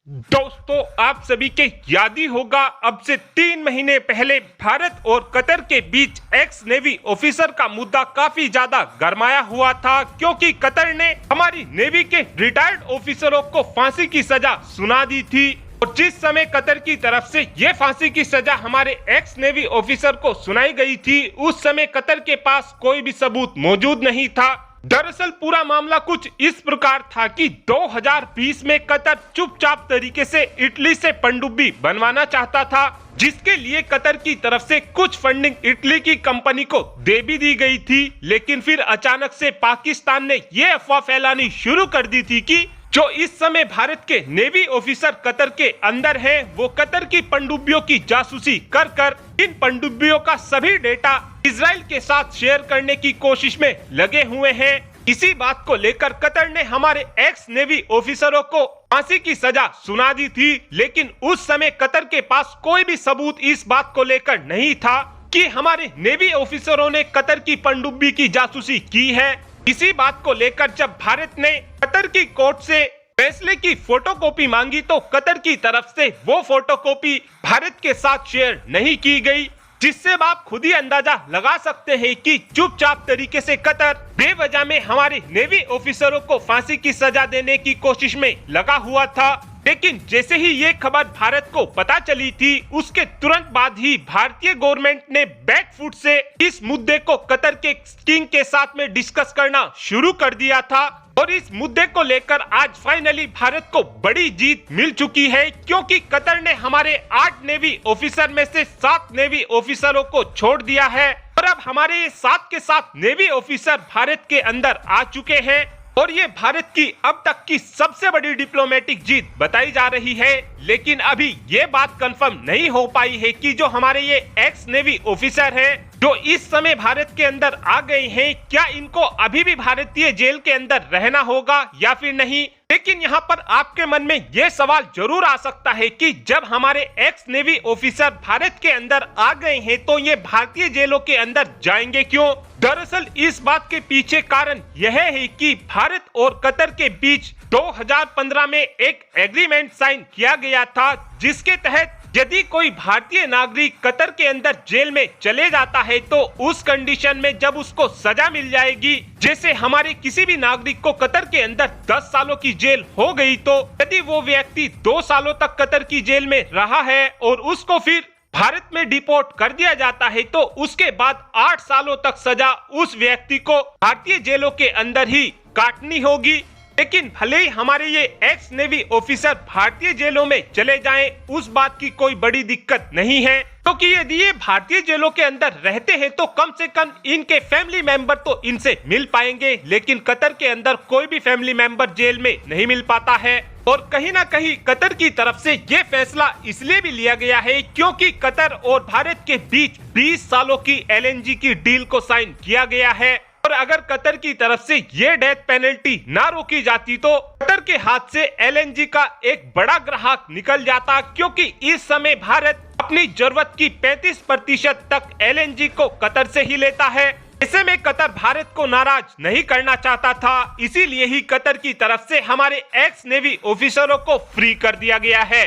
दोस्तों, आप सभी के याद ही होगा अब से 3 महीने पहले भारत और कतर के बीच एक्स नेवी ऑफिसर का मुद्दा काफी ज्यादा गरमाया हुआ था, क्योंकि कतर ने हमारी नेवी के रिटायर्ड ऑफिसरों को फांसी की सजा सुना दी थी। और जिस समय कतर की तरफ से ये फांसी की सजा हमारे एक्स नेवी ऑफिसर को सुनाई गई थी, उस समय कतर के पास कोई भी सबूत मौजूद नहीं था। दरअसल पूरा मामला कुछ इस प्रकार था कि 2020 में कतर चुपचाप तरीके से इटली से पनडुब्बी बनवाना चाहता था, जिसके लिए कतर की तरफ से कुछ फंडिंग इटली की कंपनी को दे भी दी गई थी। लेकिन फिर अचानक से पाकिस्तान ने ये अफवाह फैलानी शुरू कर दी थी कि जो इस समय भारत के नेवी ऑफिसर कतर के अंदर हैं, वो कतर की पनडुब्बियों की जासूसी कर कर इन पनडुब्बियों का सभी डेटा इजराइल के साथ शेयर करने की कोशिश में लगे हुए हैं। इसी बात को लेकर कतर ने हमारे एक्स नेवी ऑफिसरों को फांसी की सजा सुना दी थी, लेकिन उस समय कतर के पास कोई भी सबूत इस बात को लेकर नहीं था कि हमारे नेवी ऑफिसरों ने कतर की पनडुब्बी की जासूसी की है। इसी बात को लेकर जब भारत ने कतर की कोर्ट से फैसले की फोटोकॉपी मांगी, तो कतर की तरफ से वो फोटोकॉपी भारत के साथ शेयर नहीं की गई, जिससे आप खुद ही अंदाजा लगा सकते हैं कि चुपचाप तरीके से कतर बेवजह में हमारे नेवी ऑफिसरों को फांसी की सजा देने की कोशिश में लगा हुआ था। लेकिन जैसे ही ये खबर भारत को पता चली थी, उसके तुरंत बाद ही भारतीय गवर्नमेंट ने बैकफुट से इस मुद्दे को कतर के किंग के साथ में डिस्कस करना शुरू कर दिया था। और इस मुद्दे को लेकर आज फाइनली भारत को बड़ी जीत मिल चुकी है, क्योंकि कतर ने हमारे 8 नेवी ऑफिसर में से 7 नेवी ऑफिसरों को छोड़ दिया है। और अब हमारे ये 7 के 7 नेवी ऑफिसर भारत के अंदर आ चुके हैं, और ये भारत की अब तक की सबसे बड़ी डिप्लोमेटिक जीत बताई जा रही है। लेकिन अभी ये बात कंफर्म नहीं हो पाई है कि जो हमारे ये एक्स नेवी ऑफिसर हैं, जो इस समय भारत के अंदर आ गए हैं, क्या इनको अभी भी भारतीय जेल के अंदर रहना होगा या फिर नहीं। लेकिन यहाँ पर आपके मन में ये सवाल जरूर आ सकता है कि जब हमारे एक्स नेवी ऑफिसर भारत के अंदर आ गए हैं, तो ये भारतीय जेलों के अंदर जाएंगे क्यों। दरअसल इस बात के पीछे कारण यह है कि भारत और कतर के बीच 2015 में एक एग्रीमेंट साइन किया गया था, जिसके तहत यदि कोई भारतीय नागरिक कतर के अंदर जेल में चले जाता है, तो उस कंडीशन में जब उसको सजा मिल जाएगी, जैसे हमारे किसी भी नागरिक को कतर के अंदर 10 सालों की जेल हो गई, तो यदि वो व्यक्ति 2 सालों तक कतर की जेल में रहा है और उसको फिर भारत में डिपोर्ट कर दिया जाता है, तो उसके बाद 8 सालों तक सजा उस व्यक्ति को भारतीय जेलों के अंदर ही काटनी होगी। लेकिन भले ही हमारे ये एक्स नेवी ऑफिसर भारतीय जेलों में चले जाएं, उस बात की कोई बड़ी दिक्कत नहीं है, क्योंकि यदि ये भारतीय जेलों के अंदर रहते हैं तो कम से कम इनके फैमिली मेंबर तो इनसे मिल पाएंगे। लेकिन कतर के अंदर कोई भी फैमिली मेंबर जेल में नहीं मिल पाता है। और कहीं ना कहीं कतर की तरफ से ये फैसला इसलिए भी लिया गया है, क्योंकि कतर और भारत के बीच 20 सालों की LNG की डील को साइन किया गया है। और अगर कतर की तरफ से ये डेथ पेनल्टी ना रोकी जाती, तो कतर के हाथ से LNG का एक बड़ा ग्राहक निकल जाता, क्योंकि इस समय भारत अपनी जरूरत की 35% तक LNG को कतर से ही लेता है। ऐसे में कतर भारत को नाराज नहीं करना चाहता था, इसीलिए ही कतर की तरफ से हमारे एक्स नेवी ऑफिसरों को फ्री कर दिया गया है।